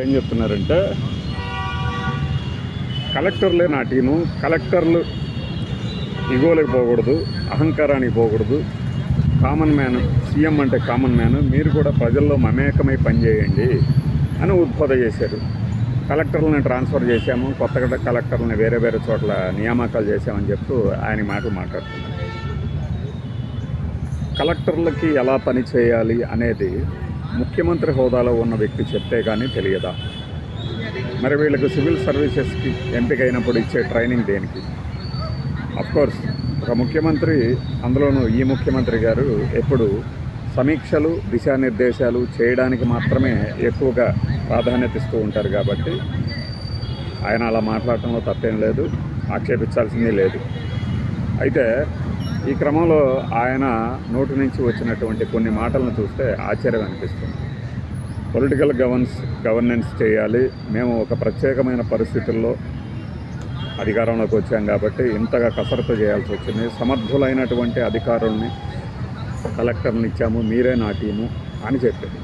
ఏం చెప్తున్నారంటే కలెక్టర్లే నా టీము, కలెక్టర్లు ఇగోలకు పోకూడదు, అహంకారానికి పోకూడదు, కామన్ మ్యాన్, సీఎం అంటే కామన్ మ్యాన్, మీరు కూడా ప్రజల్లో మమేకమై పనిచేయండి అని ఉద్బోధ చేశారు. కలెక్టర్లను ట్రాన్స్ఫర్ చేశాము, కొత్త కలెక్టర్లని వేరే వేరే చోట్ల నియామకాలు చేశామని చెప్తూ ఆయన మాటలు మాట్లాడుతున్నారు. కలెక్టర్లకి ఎలా పని చేయాలి అనేది ముఖ్యమంత్రి హోదాలో ఉన్న వ్యక్తి చెప్తే కానీ తెలియదా? మరి వీళ్ళకు సివిల్ సర్వీసెస్కి ఎంపికైనప్పుడు ఇచ్చే ట్రైనింగ్ దేనికి? అఫ్కోర్స్ ఒక ముఖ్యమంత్రి, అందులోనూ ఈ ముఖ్యమంత్రి గారు ఎప్పుడు సమీక్షలు, దిశానిర్దేశాలు చేయడానికి మాత్రమే ఎక్కువగా ప్రాధాన్యత ఇస్తూ ఉంటారు. కాబట్టి ఆయన అలా మాట్లాడటంలో తప్పేం లేదు, ఆక్షేపించాల్సిందే లేదు. అయితే ఈ క్రమంలో ఆయన నోటి నుంచి వచ్చినటువంటి కొన్ని మాటలను చూస్తే ఆశ్చర్యం అనిపిస్తుంది. పొలిటికల్ గవర్నెన్స్ చేయాలి, మేము ఒక ప్రత్యేకమైన పరిస్థితుల్లో అధికారంలోకి వచ్చాం కాబట్టి ఇంతగా కసరత్తు చేయాల్సి వచ్చింది, సమర్థులైనటువంటి అధికారుల్ని కలెక్టర్ని ఇచ్చాము, మీరే నా టీము అని చెప్పారు.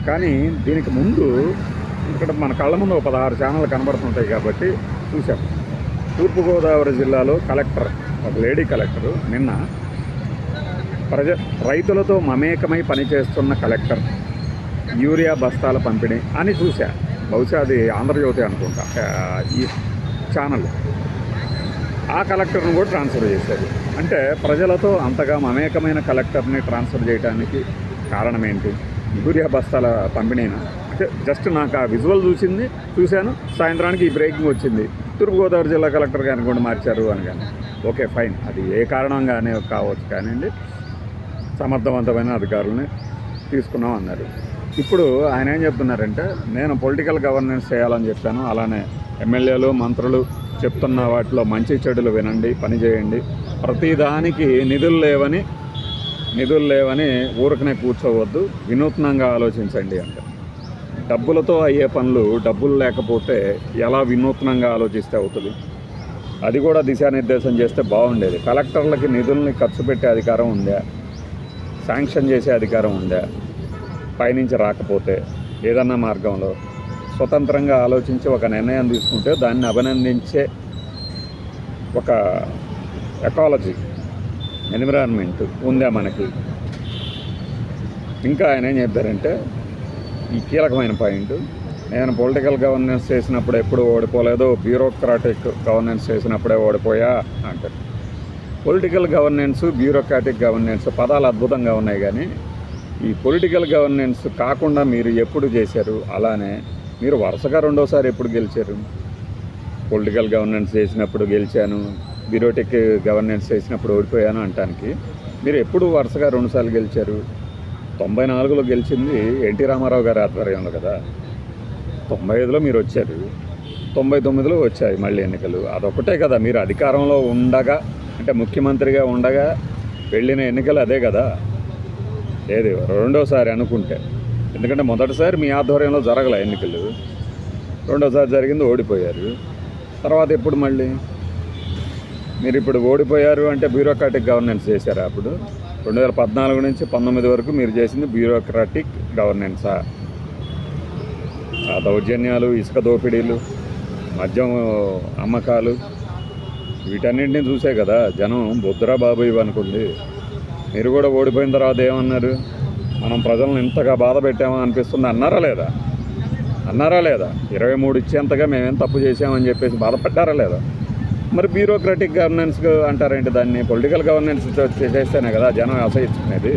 కానీ దీనికి ముందు ఇక్కడ మన కళ్ళ ముందు 16 ఛానళ్ళు కనబడుతుంటాయి కాబట్టి చూసాం. తూర్పుగోదావరి జిల్లాలో కలెక్టర్, ఒక లేడీ కలెక్టరు నిన్న రైతులతో మమేకమై పనిచేస్తున్న కలెక్టర్ యూరియా బస్తాల పంపిణీ అని చూశా. బహుశా అది ఆంధ్రజ్యోతి అనుకుంటా ఈ ఛానల్. ఆ కలెక్టర్ను కూడా ట్రాన్స్ఫర్ చేశారు. అంటే ప్రజలతో అంతగా మమేకమైన కలెక్టర్ని ట్రాన్స్ఫర్ చేయడానికి కారణం ఏంటి? యూరియా బస్తాల పంపిణీనా? అంటే జస్ట్ నాకు ఆ విజువల్ చూశాను, సాయంత్రానికి ఈ బ్రేకింగ్ వచ్చింది, తూర్పుగోదావరి జిల్లా కలెక్టర్ గారిని కూడా మార్చారు అని. కానీ ఓకే ఫైన్, అది ఏ కారణంగానే కావచ్చు కానివ్వండి, సమర్థవంతమైన అధికారులని తీసుకున్నాం అన్నారు. ఇప్పుడు ఆయన ఏం చెప్తున్నారంటే, నేను పొలిటికల్ గవర్నెన్స్ చేయాలని చెప్పాను, అలానే ఎమ్మెల్యేలు, మంత్రులు చెప్తున్న వాటిలో మంచి చెడులు వినండి, పనిచేయండి, ప్రతిదానికి నిధులు లేవని ఊరకనే కూర్చోవద్దు, వినూత్నంగా ఆలోచించండి అంటే. డబ్బులతో అయ్యే పనులు డబ్బులు లేకపోతే ఎలా వినూత్నంగా ఆలోచిస్తే అవుతుంది? అది కూడా దిశానిర్దేశం చేస్తే బాగుండేది. కలెక్టర్లకి నిధుల్ని ఖర్చు పెట్టే అధికారం ఉందా? శాంక్షన్ చేసే అధికారం ఉందా? పైనుంచి రాకపోతే ఏదన్నా మార్గంలో స్వతంత్రంగా ఆలోచించి ఒక నిర్ణయం తీసుకుంటే దాన్ని అభినందించే ఒక ఎకాలజీ, ఎన్విరాన్మెంట్ ఉందా మనకి? ఇంకా ఆయన ఏం చెప్పారంటే, ఈ కీలకమైన పాయింట్, నేను పొలిటికల్ గవర్నెన్స్ చేసినప్పుడు ఎప్పుడు ఓడిపోలేదు, బ్యూరోక్రాటిక్ గవర్నెన్స్ చేసినప్పుడే ఓడిపోయా అంటారు. పొలిటికల్ గవర్నెన్స్, బ్యూరోక్రాటిక్ గవర్నెన్స్ పదాలు అద్భుతంగా ఉన్నాయి, కానీ ఈ పొలిటికల్ గవర్నెన్స్ కాకుండా మీరు ఎప్పుడు చేశారు? అలానే మీరు వరుసగా రెండోసారి ఎప్పుడు గెలిచారు? పొలిటికల్ గవర్నెన్స్ చేసినప్పుడు గెలిచాను, బ్యూరోక్రాటిక్ గవర్నెన్స్ చేసినప్పుడు ఓడిపోయాను అంటానికి మీరు ఎప్పుడు వరుసగా 2 సార్లు గెలిచారు? 94లో గెలిచింది ఎన్టీ రామారావు గారి ఆధ్వర్యంలో కదా. 95లో మీరు వచ్చారు, 99లో వచ్చాయి మళ్ళీ ఎన్నికలు. అదొకటే కదా మీరు అధికారంలో ఉండగా, అంటే ముఖ్యమంత్రిగా ఉండగా వెళ్ళిన ఎన్నికలు అదే కదా. లేదు రెండోసారి అనుకుంటే, ఎందుకంటే మొదటిసారి మీ ఆధ్వర్యంలో జరగలే ఎన్నికలు, రెండోసారి జరిగింది, ఓడిపోయారు. తర్వాత ఎప్పుడు మళ్ళీ మీరు ఇప్పుడు ఓడిపోయారు అంటే బ్యూరోక్రాటిక్ గవర్నెన్స్ చేశారా? అప్పుడు 2014 నుంచి 19 వరకు మీరు చేసింది బ్యూరోక్రాటిక్ గవర్నెన్సా? ఆ దౌర్జన్యాలు, ఇసుక దోపిడీలు, మద్యం అమ్మకాలు, వీటన్నింటినీ చూసే కదా జనం బొద్దురా బాబు ఇవి అనుకుంది. మీరు కూడా ఓడిపోయిన తర్వాత ఏమన్నారు? మనం ప్రజలను ఇంతగా బాధ పెట్టామా అనిపిస్తుంది అన్నారా లేదా? 23 ఇచ్చేంతగా మేమేం తప్పు చేసామని చెప్పేసి బాధపడ్డారా లేదా? మరి బ్యూరోక్రాటిక్ గవర్నెన్స్ అంటారేంటి దాన్ని? పొలిటికల్ గవర్నెన్స్ చేస్తేనే కదా జనం అసహించుకునేది.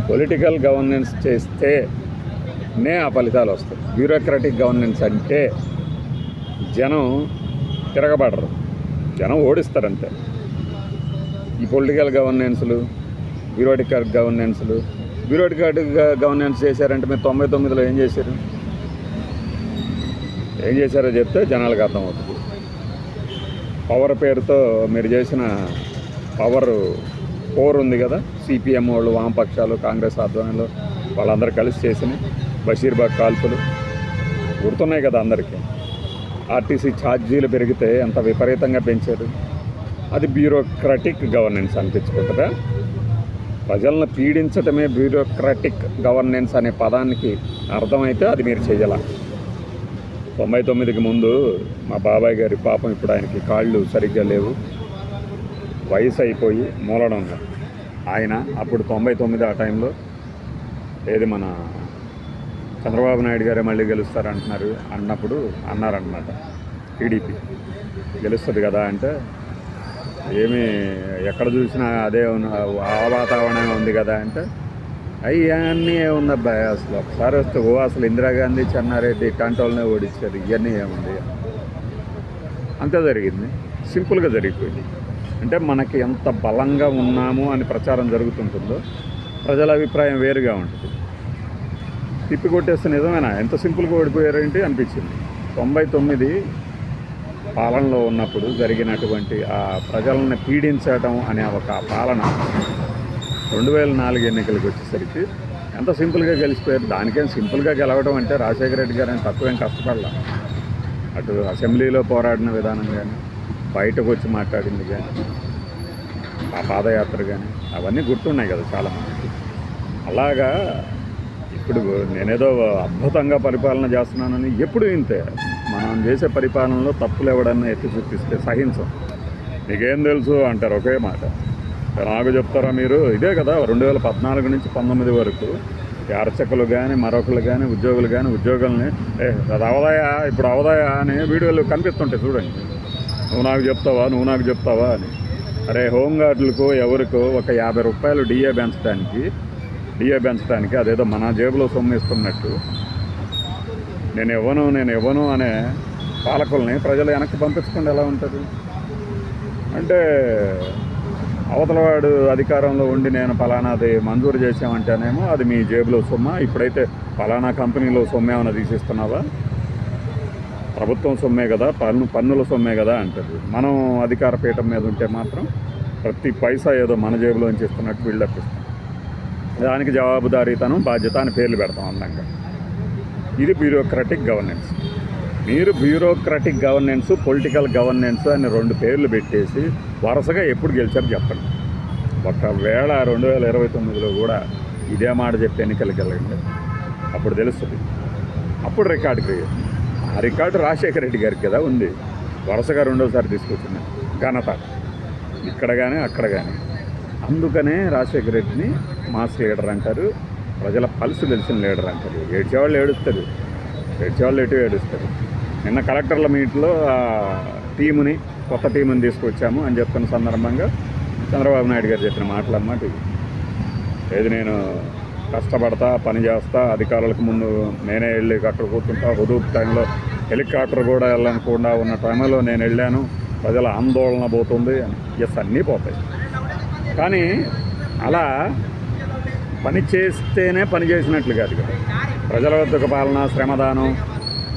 పొలిటికల్ గవర్నెన్స్ చేస్తేనే ఆ ఫలితాలు వస్తాయి. బ్యూరోక్రాటిక్ గవర్నెన్స్ అంటే జనం తిరగబడరు, జనం ఓడిస్తారంతే. ఈ పొలిటికల్ గవర్నెన్స్లు, బ్యూరోక్రాటిక్ గవర్నెన్స్ చేశారంటే మీరు 99లో ఏం చేశారో చెప్తే జనాలకు అర్థమవుతుంది. పవర్ పేరుతో మీరు చేసిన పవర్ ఉంది కదా, సిపిఎం వాళ్ళు, వామపక్షాలు, కాంగ్రెస్ ఆధ్వర్యంలో వాళ్ళందరూ కలిసి చేసిన బషీర్బాగ్ కాల్పులు గుర్తున్నాయి కదా అందరికీ. ఆర్టీసీ ఛార్జీలు పెరిగితే ఎంత విపరీతంగా పెంచారు. అది బ్యూరోక్రాటిక్ గవర్నెన్స్ అనిపించుకుంటుందా? ప్రజలను పీడించటమే బ్యూరోక్రాటిక్ గవర్నెన్స్ అనే పదానికి అర్థమైతే అది మీరు చేయాల. 99కి ముందు మా బాబాయ్ గారి పాపం ఇప్పుడు ఆయనకి కాళ్ళు సరిగ్గా లేవు, వయసు అయిపోయి మూలడం ఉంది. ఆయన అప్పుడు 99 ఆ టైంలో ఏది మన చంద్రబాబు నాయుడు గారే మళ్ళీ గెలుస్తారంటున్నారు అన్నప్పుడు అన్నారనమాట, టీడీపీ గెలుస్తుంది కదా అంటే, ఏమి ఎక్కడ చూసినా అదే ఆ వాతావరణం ఉంది కదా అంటే, అన్నీ ఏముందబ్బా అసలు ఒకసారి వస్తే అసలు ఇందిరాగాంధీ చెన్నారెడ్డి కంట్రోల్నే ఓడించారు, ఇవన్నీ ఏముంది అంతే జరిగింది. సింపుల్గా జరిగిపోయింది. అంటే మనకి ఎంత బలంగా ఉన్నాము అని ప్రచారం జరుగుతుంటుందో ప్రజల అభిప్రాయం వేరుగా ఉంటుంది. తిప్పి కొట్టేస్తే నిజమేనా ఎంత సింపుల్గా ఓడిపోయారేంటి అనిపించింది. 99 పాలనలో ఉన్నప్పుడు జరిగినటువంటి ఆ ప్రజలను పీడించడం అనే ఒక పాలన 2004 ఎన్నికలకు వచ్చేసరికి ఎంత సింపుల్గా గెలిచిపోయారు. దానికేం సింపుల్గా గెలవడం అంటే రాజశేఖర రెడ్డి గారు తక్కువేం కష్టపడాల. అటు అసెంబ్లీలో పోరాడిన విధానం కానీ, బయటకు వచ్చి మాట్లాడింది కానీ, ఆ పాదయాత్ర కానీ అవన్నీ గుర్తున్నాయి కదా చాలామందికి. అలాగా ఇప్పుడు నేనేదో అద్భుతంగా పరిపాలన చేస్తున్నానని ఎప్పుడు ఇంతే. మనం చేసే పరిపాలనలో తప్పులు ఎవడన్నా ఎత్తి చూపిస్తే సహించం. నీకేం తెలుసు అంటారు ఒకే మాట. నాకు చెప్తారా మీరు? ఇదే కదా 2014 నుంచి 19 వరకు అర్చకులు కానీ మరొకరు కానీ ఉద్యోగులు కానీ ఉద్యోగుల్ని అది అవదాయా ఇప్పుడు అవదాయా అని వీడియోలు కనిపిస్తుంటాయి చూడండి. నువ్వు నాకు చెప్తావా అని. అరే హోంగార్డులకు ఎవరికో ఒక 50 రూపాయలు డిఏ పెంచడానికి అదేదో మన జేబులో సొమ్ము ఇస్తున్నట్టు నేను ఇవ్వను అనే పాలకుల్ని ప్రజలు వెనక్కి పంపించకుండా ఎలా ఉంటుంది? అంటే అవతలవాడు అధికారంలో ఉండి నేను పలానాది మంజూరు చేసామంటేనేమో అది మీ జేబులో సొమ్మ, ఇప్పుడైతే పలానా కంపెనీలో సొమ్ము ఏమైనా తీసిస్తున్నావా, ప్రభుత్వం సొమ్మే కదా, పన్నుల సొమ్మే కదా అంటారు. మనం అధికార పీఠం మీద ఉంటే మాత్రం ప్రతి పైసా ఏదో మన జేబులోంచి ఇస్తున్నట్టు బిల్డప్ ఇస్తాం. దానికి జవాబుదారీతనం, బాధ్యత అని పేర్లు పెడతాం అందంగా. ఇది బ్యూరోక్రాటిక్ గవర్నెన్స్. మీరు బ్యూరోక్రాటిక్ గవర్నెన్స్, పొలిటికల్ గవర్నెన్స్ అని 2 పేర్లు పెట్టేసి వరుసగా ఎప్పుడు గెలిచారు చెప్పండి. ఒకవేళ 2029లో కూడా ఇదే మాట చెప్పి ఎన్నికలకు వెళ్ళండి, అప్పుడు తెలుస్తుంది. అప్పుడు రికార్డు క్రియేట్. ఆ రికార్డు రాజశేఖర రెడ్డి గారికి కదా ఉంది. వరుసగా 2వసారి తీసుకొచ్చింది ఘనత ఇక్కడ కానీ అక్కడ కానీ. అందుకనే రాజశేఖర రెడ్డిని మాస్ లీడర్ అంటారు, ప్రజల పల్సు తెలిసిన లీడర్ అంటారు. ఏడ్చేవాళ్ళు ఏడుస్తారు, ఏడుస్తారు. నిన్న కలెక్టర్ల మీట్లో కొత్త టీముని తీసుకొచ్చాము అని చెప్తున్న సందర్భంగా చంద్రబాబు నాయుడు గారు చెప్పిన మాటలు అన్నమాట ఇది. ఏది నేను కష్టపడతా, పని చేస్తా, అధికారులకు ముందు నేనే వెళ్ళి అక్కడ కూర్చుంటా, హుదూద్ టైంలో హెలికాప్టర్ కూడా వెళ్ళకుండా ఉన్న టైంలో నేను వెళ్ళాను, ప్రజల ఆందోళన పోతుంది అని. అన్నీ పోతాయి. కానీ అలా పని చేస్తేనే పని చేసినట్లు కాదు కదా. ప్రజల వద్దకు పాలన, శ్రమదానం,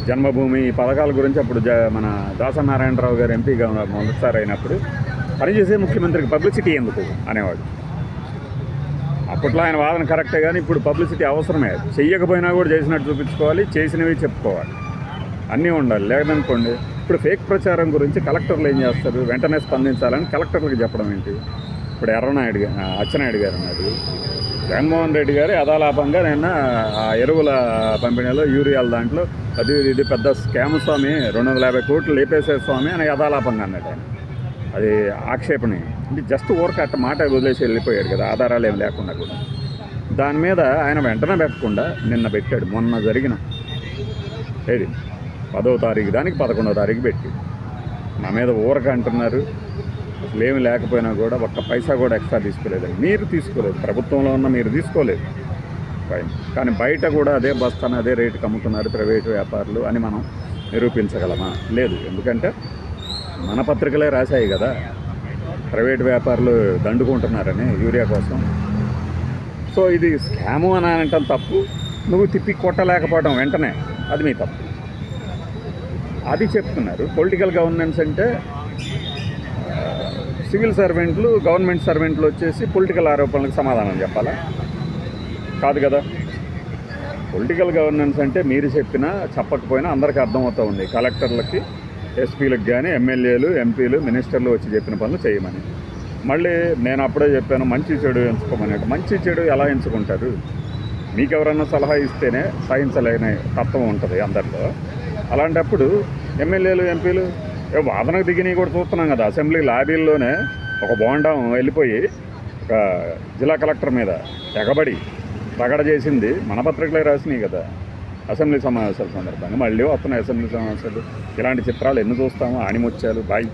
జన్మభూమి ఈ పథకాల గురించి అప్పుడు మన దాసనారాయణరావు గారు ఎంపీగా మొదటిసారి అయినప్పుడు పనిచేసే ముఖ్యమంత్రికి పబ్లిసిటీ ఎందుకు అనేవాడు. అప్పట్లో ఆయన వాదన కరెక్టే, కానీ ఇప్పుడు పబ్లిసిటీ అవసరమే. చెయ్యకపోయినా కూడా చేసినట్టు చూపించుకోవాలి, చేసినవి చెప్పుకోవాలి, అన్నీ ఉండాలి. లేదనుకోండి ఇప్పుడు ఫేక్ ప్రచారం గురించి కలెక్టర్లు ఏం చేస్తారు, వెంటనే స్పందించాలని కలెక్టర్లకు చెప్పడం ఏంటి? ఇప్పుడు అచ్చెన్నాయుడు గారు అన్నారు, జగన్మోహన్ రెడ్డి గారు యథాలాపంగా నిన్న ఆ ఎరువుల పంపిణీలో యూరియాల దాంట్లో ఇది పెద్ద స్కామ్ స్వామి, 250 కోట్లు లేపేసే స్వామి అని యథాలాపంగా అన్నాడు ఆయన. అది ఆక్షేపణ. అంటే జస్ట్ ఊరక అట్ట మాట వదిలేసి వెళ్ళిపోయాడు కదా, ఆధారాలు ఏమి లేకుండా కూడా. దాని మీద ఆయన వెంటనే పెట్టకుండా నిన్న పెట్టాడు. మొన్న జరిగిన 10వ తారీఖు దానికి 11వ తారీఖు పెట్టి నా మీద ఊరక అంటున్నారు. అసలు ఏమి లేకపోయినా కూడా ఒక్క పైసా కూడా ఎక్స్ట్రా తీసుకోలేదండి. మీరు తీసుకోలేదు, ప్రభుత్వంలో ఉన్న మీరు తీసుకోలేదు. కానీ బయట కూడా అదే బస్తాను అదే రేటుకి అమ్ముతున్నారు ప్రైవేటు వ్యాపారులు అని మనం నిరూపించగలమా? లేదు. ఎందుకంటే మన పత్రికలే రాశాయి కదా ప్రైవేటు వ్యాపారులు దండుకుంటున్నారని యూరియా కోసం. సో ఇది స్కాము అని అనటం తప్పు, నువ్వు తిప్పి కొట్టలేకపోవడం వెంటనే అది మీ తప్పు. అది చెప్తున్నారు. పొలిటికల్ గవర్నెన్స్ అంటే సివిల్ సర్వెంట్లు, గవర్నమెంట్ సర్వెంట్లు వచ్చేసి పొలిటికల్ ఆరోపణలకు సమాధానం చెప్పాలా? కాదు కదా. పొలిటికల్ గవర్నెన్స్ అంటే మీరు చెప్పినా చెప్పకపోయినా అందరికీ అర్థమవుతూ ఉంది. కలెక్టర్లకి, ఎస్పీలకు కానీ, ఎమ్మెల్యేలు, ఎంపీలు, మినిస్టర్లు వచ్చి చెప్పిన పనులు చేయమని. మళ్ళీ నేను అప్పుడే చెప్పాను మంచి చెడు ఎంచుకోమని. మంచి చెడు ఎలా ఎంచుకుంటారు? మీకు ఎవరన్నా సలహా ఇస్తేనే సహించలేని తత్వం ఉంటుంది అందరిలో. అలాంటప్పుడు ఎమ్మెల్యేలు ఎంపీలు వాదనకు దిగినవి కూడా చూస్తున్నాం కదా. అసెంబ్లీ లాబీల్లోనే ఒక బోండం వెళ్ళిపోయి ఒక జిల్లా కలెక్టర్ మీద ఎగబడి రగడ చేసింది మన పత్రికలే రాసినాయి కదా అసెంబ్లీ సమావేశాల సందర్భంగా. మళ్ళీ వస్తున్నాయి అసెంబ్లీ సమావేశాలు. ఇలాంటి చిత్రాలు ఎన్ని చూస్తామో ఆణిముత్యాలు బాయ్.